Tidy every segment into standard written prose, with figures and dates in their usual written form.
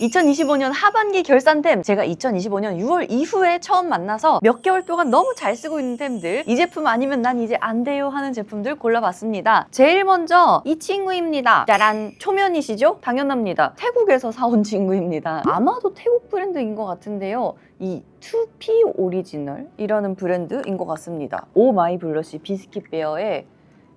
2025년 하반기 결산템, 제가 2025년 6월 이후에 처음 만나서 몇 개월 동안 너무 잘 쓰고 있는 템들, 이 제품 아니면 난 이제 안 돼요 하는 제품들 골라봤습니다. 제일 먼저 이 친구입니다. 짜란! 초면이시죠? 당연합니다. 태국에서 사온 친구입니다. 아마도 태국 브랜드인 것 같은데요. 이 2P 오리지널이라는 브랜드인 것 같습니다. 오 마이 블러쉬 비스킷 베어의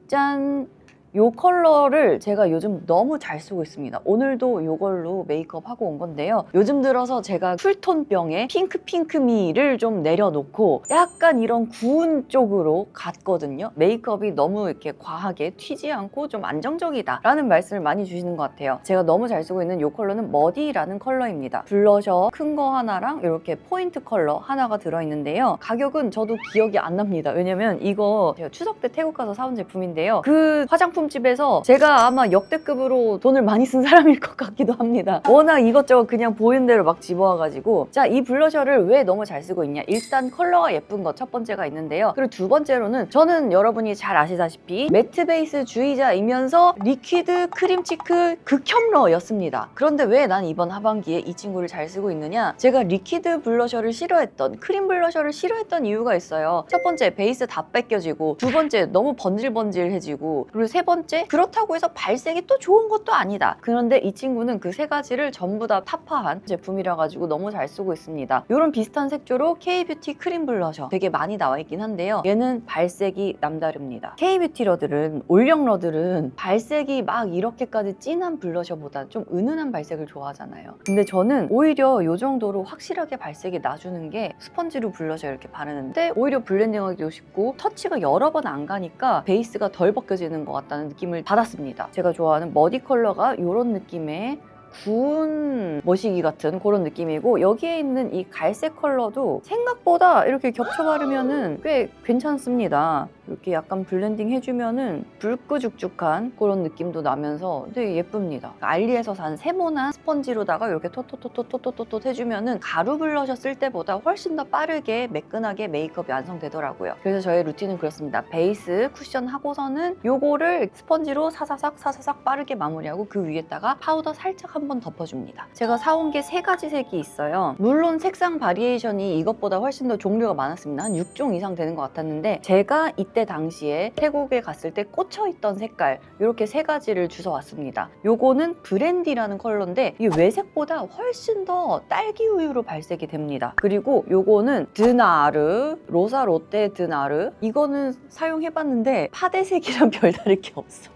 짠! 이 컬러를 제가 요즘 너무 잘 쓰고 있습니다. 오늘도 이걸로 메이크업 하고 온 건데요. 요즘 들어서 제가 쿨톤병에 핑크미를 좀 내려놓고 약간 이런 구운 쪽으로 갔거든요. 메이크업이 너무 이렇게 과하게 튀지 않고 좀 안정적이다 라는 말씀을 많이 주시는 것 같아요. 제가 너무 잘 쓰고 있는 이 컬러는 머디라는 컬러입니다. 블러셔 큰 거 하나랑 이렇게 포인트 컬러 하나가 들어있는데요. 가격은 저도 기억이 안 납니다. 왜냐면 이거 제가 추석 때 태국 가서 사온 제품인데요. 그 화장품 집에서 제가 아마 역대급으로 돈을 많이 쓴 사람일 것 같기도 합니다. 워낙 이것저것 그냥 보이는 대로 막 집어와가지고. 자, 이 블러셔를 왜 너무 잘 쓰고 있냐. 일단 컬러가 예쁜 거 첫 번째가 있는데요. 그리고 두 번째로는 저는 여러분이 잘 아시다시피 매트 베이스 주의자이면서 리퀴드 크림치크 극혐러였습니다. 그런데 왜 난 이번 하반기에 이 친구를 잘 쓰고 있느냐. 제가 리퀴드 블러셔를 싫어했던, 크림 블러셔를 싫어했던 이유가 있어요. 첫 번째, 베이스 다 뺏겨지고, 두 번째, 너무 번질번질해지고, 그리고 세 번째, 그렇다고 해서 발색이 또 좋은 것도 아니다. 그런데 이 친구는 그 세 가지를 전부 다 타파한 제품이라 가지고 너무 잘 쓰고 있습니다. 이런 비슷한 색조로 K-뷰티 크림 블러셔 되게 많이 나와 있긴 한데요. 얘는 발색이 남다릅니다. K-뷰티 러들은, 올영 러들은 발색이 막 이렇게까지 진한 블러셔보다 좀 은은한 발색을 좋아하잖아요. 근데 저는 오히려 이 정도로 확실하게 발색이 나주는 게 스펀지로 블러셔 이렇게 바르는데 오히려 블렌딩하기도 쉽고 터치가 여러 번 안 가니까 베이스가 덜 벗겨지는 것 같다는 느낌을 받았습니다. 제가 좋아하는 머디 컬러가 이런 느낌의 구운 머시기 같은 그런 느낌이고, 여기에 있는 이 갈색 컬러도 생각보다 이렇게 겹쳐 바르면은 꽤 괜찮습니다. 이렇게 약간 블렌딩 해주면은 붉고죽죽한 그런 느낌도 나면서 되게 예쁩니다. 알리에서 산 세모난 스펀지로다가 이렇게 토토토토토토토 해주면은 가루 블러셔 쓸 때보다 훨씬 더 빠르게 매끈하게 메이크업이 완성되더라고요. 그래서 저의 루틴은 그렇습니다. 베이스 쿠션 하고서는 요거를 스펀지로 사사삭 빠르게 마무리하고 그 위에다가 파우더 살짝 한번 덮어줍니다. 제가 사온 게 세 가지 색이 있어요. 물론 색상 바리에이션이 이것보다 훨씬 더 종류가 많았습니다. 한 6종 이상 되는 것 같았는데, 제가 이때 당시에 태국에 갔을 때 꽂혀있던 색깔 이렇게 세 가지를 주워왔습니다. 요거는 브랜디라는 컬러인데 이 외색보다 훨씬 더 딸기 우유로 발색이 됩니다. 그리고 요거는 드나르, 로사 롯데 드나르, 이거는 사용해봤는데 파데색이랑 별다를 게 없어.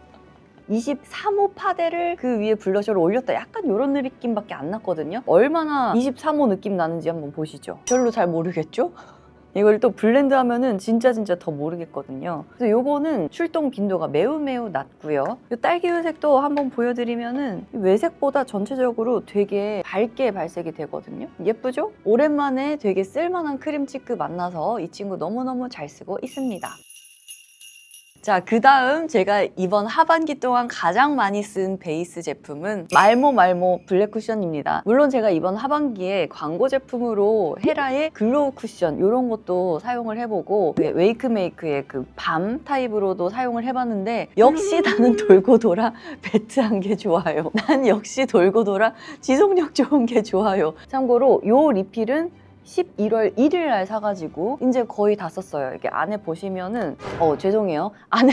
23호 파데를 그 위에 블러셔를 올렸다, 약간 이런 느낌밖에 안 났거든요. 얼마나 23호 느낌 나는지 한번 보시죠. 별로 잘 모르겠죠? 이걸 또 블렌드 하면은 진짜 더 모르겠거든요. 그래서 요거는 출동 빈도가 매우 낮고요. 이 딸기우유 색도 한번 보여드리면은 외색보다 전체적으로 되게 밝게 발색이 되거든요. 예쁘죠? 오랜만에 되게 쓸만한 크림치크 만나서 이 친구 너무너무 잘 쓰고 있습니다. 자, 그 다음 제가 이번 하반기 동안 가장 많이 쓴 베이스 제품은 말모 블랙 쿠션입니다. 물론 제가 이번 하반기에 광고 제품으로 헤라의 글로우 쿠션 이런 것도 사용을 해보고, 웨이크메이크의 그 밤 타입으로도 사용을 해봤는데 역시 나는 돌고 돌아 배트한 게 좋아요. 난 역시 돌고 돌아 지속력 좋은 게 좋아요. 참고로 이 리필은 11월 1일 날 사가지고 이제 거의 다 썼어요. 이게 안에 보시면은 죄송해요. 안에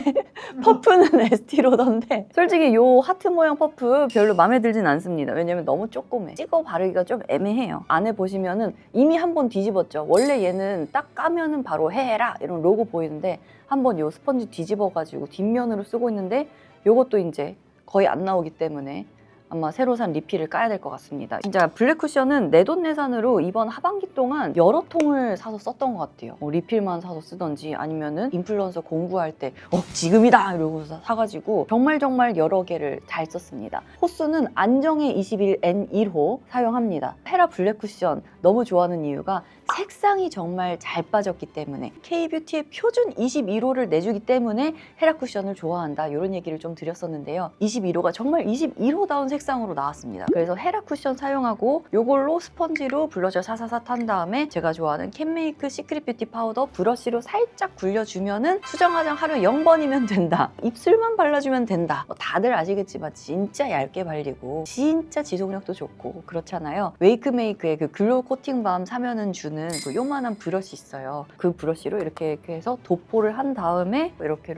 퍼프는 에스티로던데 솔직히 요 하트 모양 퍼프 별로 마음에 들진 않습니다. 왜냐면 너무 조그매. 찍어 바르기가 좀 애매해요. 안에 보시면은 이미 한번 뒤집었죠. 원래 얘는 딱 까면은 바로 해라 이런 로고 보이는데 한번 요 스펀지 뒤집어가지고 뒷면으로 쓰고 있는데 요것도 이제 거의 안 나오기 때문에 아마 새로 산 리필을 까야 될 것 같습니다. 진짜 블랙 쿠션은 내돈내산으로 이번 하반기 동안 여러 통을 사서 썼던 것 같아요. 리필만 사서 쓰던지 아니면은 인플루언서 공부할 때 지금이다 이러고 사가지고 정말 여러 개를 잘 썼습니다. 호수는 안정의 21 N1호 사용합니다. 헤라 블랙 쿠션 너무 좋아하는 이유가 색상이 정말 잘 빠졌기 때문에 K뷰티의 표준 21호를 내주기 때문에 헤라 쿠션을 좋아한다 이런 얘기를 좀 드렸었는데요. 21호가 정말 21호다운 색상으로 나왔습니다. 그래서 헤라 쿠션 사용하고 요걸로 스펀지로 블러셔 사사사 탄 다음에 제가 좋아하는 캔메이크 시크릿 뷰티 파우더 브러쉬로 살짝 굴려주면은 수정 화장 하루 0번이면 된다. 입술만 발라주면 된다. 다들 아시겠지만 진짜 얇게 발리고 진짜 지속력도 좋고 그렇잖아요. 웨이크메이크의 그 글로우 코팅 밤 사면은 주는 그 요만한 브러쉬 있어요. 그 브러쉬로 이렇게 해서 도포를 한 다음에 이렇게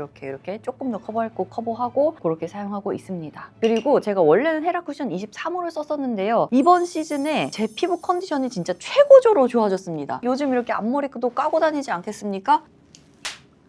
조금 더 커버할 거 커버하고 그렇게 사용하고 있습니다. 그리고 제가 원래는 헤라 쿠션 23호를 썼었는데요. 이번 시즌에 제 피부 컨디션이 진짜 최고조로 좋아졌습니다. 요즘 이렇게 앞머리도 까고 다니지 않겠습니까?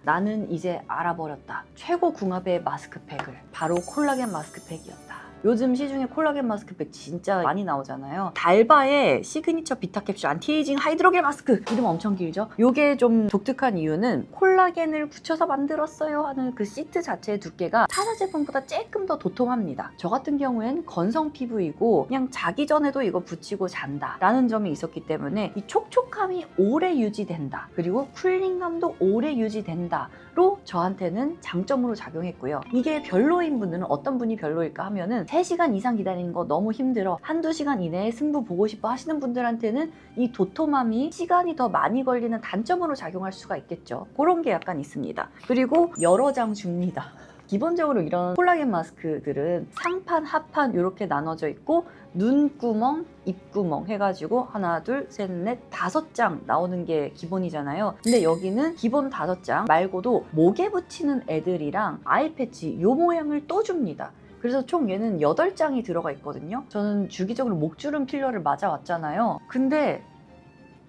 나는 이제 알아버렸다. 최고 궁합의 마스크팩을. 바로 콜라겐 마스크팩이었다. 요즘 시중에 콜라겐 마스크팩 진짜 많이 나오잖아요. 달바의 시그니처 비타 캡슐 안티에이징 하이드로겔 마스크. 이름 엄청 길죠? 요게 좀 독특한 이유는 콜라겐을 붙여서 만들었어요 하는 그 시트 자체의 두께가 타사 제품보다 조금 더 도톰합니다. 저 같은 경우엔 건성 피부이고 그냥 자기 전에도 이거 붙이고 잔다 라는 점이 있었기 때문에 이 촉촉함이 오래 유지된다. 그리고 쿨링감도 오래 유지된다. 로 저한테는 장점으로 작용했고요. 이게 별로인 분들은 어떤 분이 별로일까 하면은 3시간 이상 기다리는 거 너무 힘들어. 한두 시간 이내에 승부 보고 싶어 하시는 분들한테는 이 도톰함이 시간이 더 많이 걸리는 단점으로 작용할 수가 있겠죠. 그런 게 약간 있습니다. 그리고 여러 장 줍니다. 기본적으로 이런 콜라겐 마스크들은 상판, 하판 이렇게 나눠져 있고 눈구멍, 입구멍 해가지고 하나, 둘, 셋, 넷, 5장 나오는 게 기본이잖아요. 근데 여기는 기본 5장 말고도 목에 붙이는 애들이랑 아이 패치 요 모양을 또 줍니다. 그래서 총 얘는 8장이 들어가 있거든요. 저는 주기적으로 목주름 필러를 맞아왔잖아요. 근데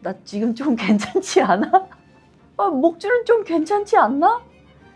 나 지금 좀 괜찮지 않아? 목주름 좀 괜찮지 않나?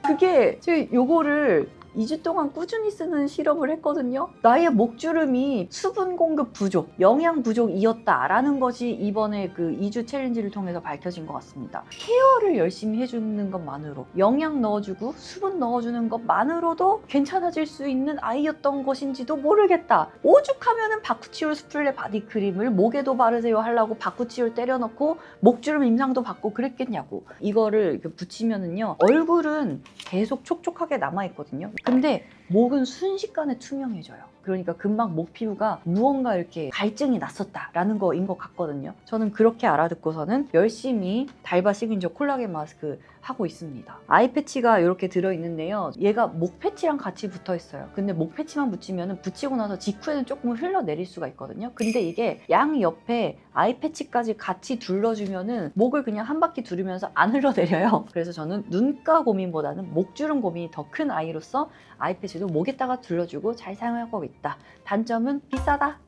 그게 제가 요거를 2주 동안 꾸준히 쓰는 실험을 했거든요. 나의 목주름이 수분 공급 부족, 영양 부족이었다라는 것이 이번에 그 2주 챌린지를 통해서 밝혀진 것 같습니다. 케어를 열심히 해주는 것만으로, 영양 넣어주고 수분 넣어주는 것만으로도 괜찮아질 수 있는 아이였던 것인지도 모르겠다. 오죽하면은 바쿠치올 스플레 바디크림을 목에도 바르세요 하려고 바쿠치올 때려넣고 목주름 임상도 받고 그랬겠냐고. 이거를 이렇게 붙이면은요, 얼굴은 계속 촉촉하게 남아있거든요. 근데 목은 순식간에 투명해져요. 그러니까 금방 목 피부가 무언가 이렇게 갈증이 났었다라는 거인 것 같거든요. 저는 그렇게 알아듣고서는 열심히 달바 시그니처 콜라겐 마스크 하고 있습니다. 아이 패치가 이렇게 들어있는데요. 얘가 목 패치랑 같이 붙어 있어요. 근데 목 패치만 붙이면 붙이고 나서 직후에는 조금 흘러내릴 수가 있거든요. 근데 이게 양 옆에 아이 패치까지 같이 둘러주면은 목을 그냥 한 바퀴 두르면서 안 흘러내려요. 그래서 저는 눈가 고민보다는 목주름 고민이 더 큰 아이로서 아이 패치도 목에다가 둘러주고 잘 사용하고 있다. 단점은 비싸다.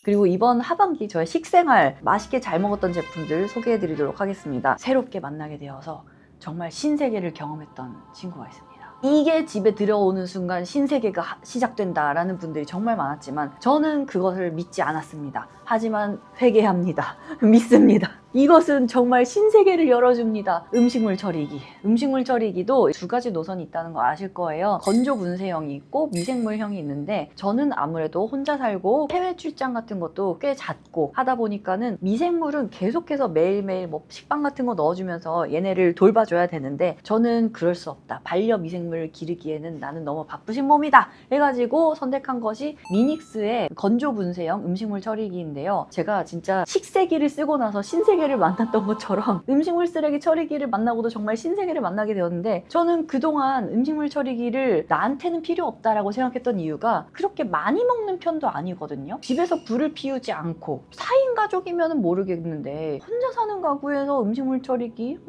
그리고 이번 하반기 저의 식생활 맛있게 잘 먹었던 제품들 소개해드리도록 하겠습니다. 새롭게 만나게 되어서 정말 신세계를 경험했던 친구가 있습니다. 이게 집에 들어오는 순간 신세계가 시작된다라는 분들이 정말 많았지만 저는 그것을 믿지 않았습니다. 하지만 회개합니다. 믿습니다. 이것은 정말 신세계를 열어줍니다. 음식물 처리기. 음식물 처리기도 2가지 노선이 있다는 거 아실 거예요. 건조 분쇄형이 있고 미생물형이 있는데 저는 아무래도 혼자 살고 해외 출장 같은 것도 꽤 잦고 하다 보니까는 미생물은 계속해서 매일매일 뭐 식빵 같은 거 넣어주면서 얘네를 돌봐줘야 되는데 저는 그럴 수 없다. 반려 미생물을 기르기에는 나는 너무 바쁘신 몸이다. 해가지고 선택한 것이 미닉스의 건조 분쇄형 음식물 처리기인데요. 제가 진짜 식세기를 쓰고 나서 신세계를 만났던 것처럼 음식물 쓰레기 처리기를 만나고도 정말 신세계를 만나게 되었는데 저는 그동안 음식물 처리기를 나한테는 필요 없다라고 생각했던 이유가 그렇게 많이 먹는 편도 아니거든요. 집에서 불을 피우지 않고 4인 가족이면 모르겠는데 혼자 사는 가구에서 음식물 처리기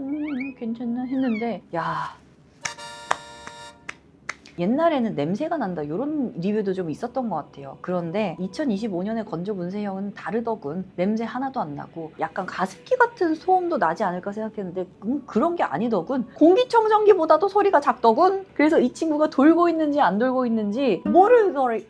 괜찮나 했는데 야, 옛날에는 냄새가 난다 이런 리뷰도 좀 있었던 것 같아요. 그런데 2025년의 건조 분쇄형은 다르더군. 냄새 하나도 안 나고 약간 가습기 같은 소음도 나지 않을까 생각했는데 그런 게 아니더군. 공기청정기보다도 소리가 작더군. 그래서 이 친구가 돌고 있는지 안 돌고 있는지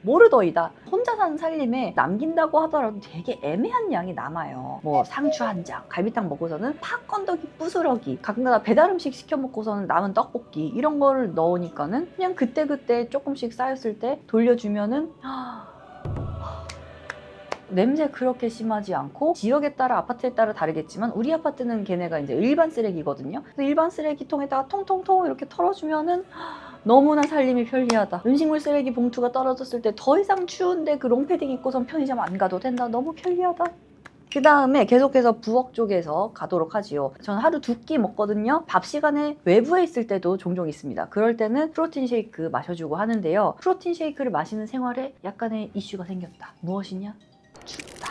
모르더이다. 혼자 사는 살림에 남긴다고 하더라도 되게 애매한 양이 남아요. 뭐 상추 한 장, 갈비탕 먹고서는 팥건더기 부스러기, 가끔가다 배달음식 시켜 먹고서는 남은 떡볶이 이런 거를 넣으니까는 그냥 그때 조금씩 쌓였을 때 돌려주면은 냄새 그렇게 심하지 않고 지역에 따라 아파트에 따라 다르겠지만 우리 아파트는 걔네가 이제 일반 쓰레기거든요. 그래서 일반 쓰레기통에다가 통통통 이렇게 털어주면은 너무나 살림이 편리하다. 음식물 쓰레기 봉투가 떨어졌을 때 더 이상 추운데 그 롱패딩 입고선 편의점 안 가도 된다. 너무 편리하다. 그 다음에 계속해서 부엌 쪽에서 가도록 하지요. 저는 하루 2끼 먹거든요. 밥 시간에 외부에 있을 때도 종종 있습니다. 그럴 때는 프로틴 쉐이크 마셔주고 하는데요. 프로틴 쉐이크를 마시는 생활에 약간의 이슈가 생겼다. 무엇이냐? 춥다.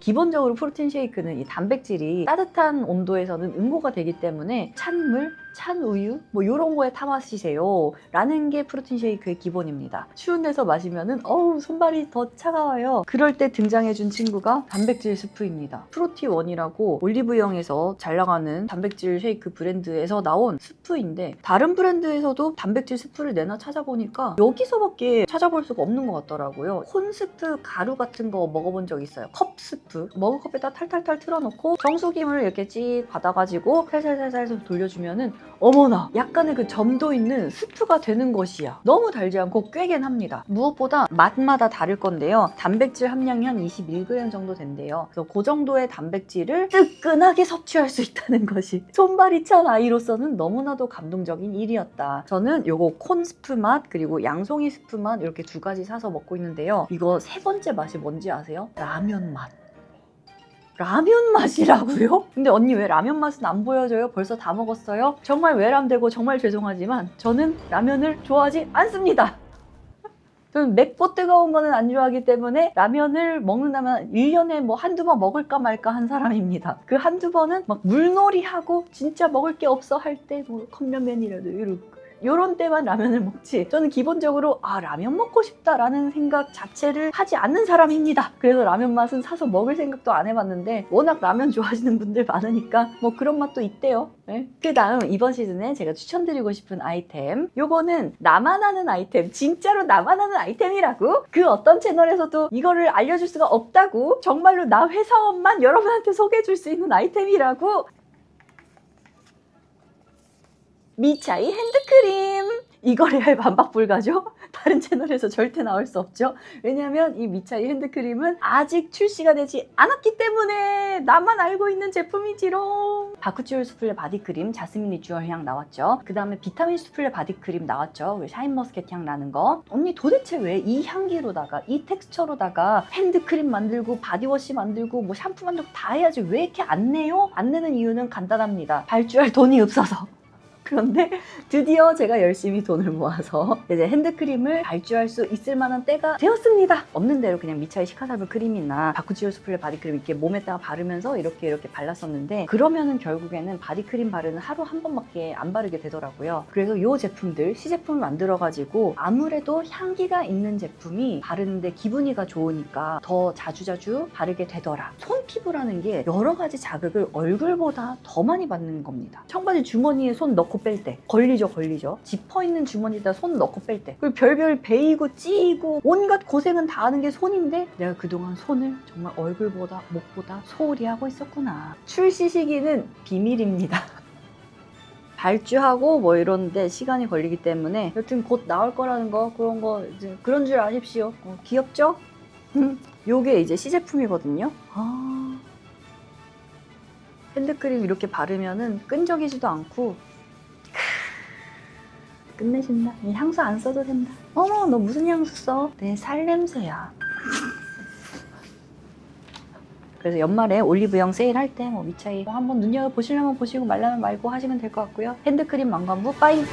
기본적으로 프로틴 쉐이크는 이 단백질이 따뜻한 온도에서는 응고가 되기 때문에 찬물, 찬 우유 뭐 이런 거에 타 마시세요 라는 게 프로틴 쉐이크의 기본입니다. 추운 데서 마시면은 어우 손발이 더 차가워요. 그럴 때 등장해준 친구가 단백질 스프입니다. 프로티원이라고 올리브영에서 잘 나가는 단백질 쉐이크 브랜드에서 나온 스프인데 다른 브랜드에서도 단백질 스프를 내나 찾아보니까 여기서밖에 찾아볼 수가 없는 것 같더라고요. 콘 스프 가루 같은 거 먹어본 적 있어요. 컵 스프 머그컵에다 탈탈탈 틀어놓고 정수기물 이렇게 찌 받아가지고 살살살살 돌려주면은 어머나 약간의 그 점도 있는 스프가 되는 것이야. 너무 달지 않고 꿰긴 합니다. 무엇보다 맛마다 다를 건데요. 단백질 함량이 한 21g 정도 된대요. 그래서 그 정도의 단백질을 뜨끈하게 섭취할 수 있다는 것이 손발이 찬 아이로서는 너무나도 감동적인 일이었다. 저는 요거 콘 스프 맛 그리고 양송이 스프 맛 이렇게 2가지 사서 먹고 있는데요. 이거 3번째 맛이 뭔지 아세요? 라면 맛. 라면 맛이라고요? 근데 언니 왜 라면 맛은 안 보여줘요? 벌써 다 먹었어요? 정말 외람되고 정말 죄송하지만 저는 라면을 좋아하지 않습니다. 저는 맵고 뜨거운 거는 안 좋아하기 때문에 라면을 먹는다면 1년에 뭐 한두 번 먹을까 말까 한 사람입니다. 그 한두 번은 막 물놀이하고 진짜 먹을 게 없어 할 때 뭐 컵라면이라도 이렇게 요런 때만 라면을 먹지 저는 기본적으로 라면 먹고 싶다라는 생각 자체를 하지 않는 사람입니다. 그래서 라면 맛은 사서 먹을 생각도 안 해봤는데 워낙 라면 좋아하시는 분들 많으니까 뭐 그런 맛도 있대요. 네? 그 다음 이번 시즌에 제가 추천드리고 싶은 아이템 요거는 나만 아는 아이템 진짜로 나만 아는 아이템이라고 그 어떤 채널에서도 이거를 알려줄 수가 없다고 정말로 나 회사원만 여러분한테 소개해줄 수 있는 아이템이라고 미차이 핸드크림! 이 거래할 반박불가죠? 다른 채널에서 절대 나올 수 없죠? 왜냐면 이 미차이 핸드크림은 아직 출시가 되지 않았기 때문에 나만 알고 있는 제품이지롱! 바쿠치올 수플레 바디크림, 자스민 리추얼 향 나왔죠? 그 다음에 비타민 수플레 바디크림 나왔죠? 샤인머스켓 향 나는 거. 언니 도대체 왜 이 향기로다가 이 텍스처로다가 핸드크림 만들고 바디워시 만들고 뭐 샴푸 만들고 다 해야지 왜 이렇게 안 내요? 안 내는 이유는 간단합니다. 발주할 돈이 없어서. 그런데 드디어 제가 열심히 돈을 모아서 이제 핸드크림을 발주할 수 있을 만한 때가 되었습니다. 없는 대로 그냥 미차이 시카살브 크림이나 바쿠치올 수플레 바디크림 이렇게 몸에다가 바르면서 이렇게 발랐었는데 그러면은 결국에는 바디크림 바르는 하루 한 번밖에 안 바르게 되더라고요. 그래서 이 제품들 시제품을 만들어가지고 아무래도 향기가 있는 제품이 바르는데 기분이가 좋으니까 더 자주자주 바르게 되더라. 손 피부라는 게 여러 가지 자극을 얼굴보다 더 많이 받는 겁니다. 청바지 주머니에 손 넣고 뺄 때 걸리죠. 지퍼 있는 주머니에다 손 넣고 뺄 때 그리고 별별 베이고 찌고 온갖 고생은 다 하는 게 손인데 내가 그동안 손을 정말 얼굴보다 목보다 소홀히 하고 있었구나. 출시 시기는 비밀입니다. 발주하고 뭐 이러는데 시간이 걸리기 때문에 여튼 곧 나올 거라는 거 그런 거 이제 그런 줄 아십시오. 귀엽죠? 요게 이제 시제품이거든요. 핸드크림 이렇게 바르면은 끈적이지도 않고 끝내준다. 이 향수 안 써도 된다. 어머 너 무슨 향수 써? 내 살냄새야. 그래서 연말에 올리브영 세일할 때 뭐 미차이 한번 눈여겨보시려면 보시고 말라면 말고 하시면 될 것 같고요. 핸드크림 망관부 빠이!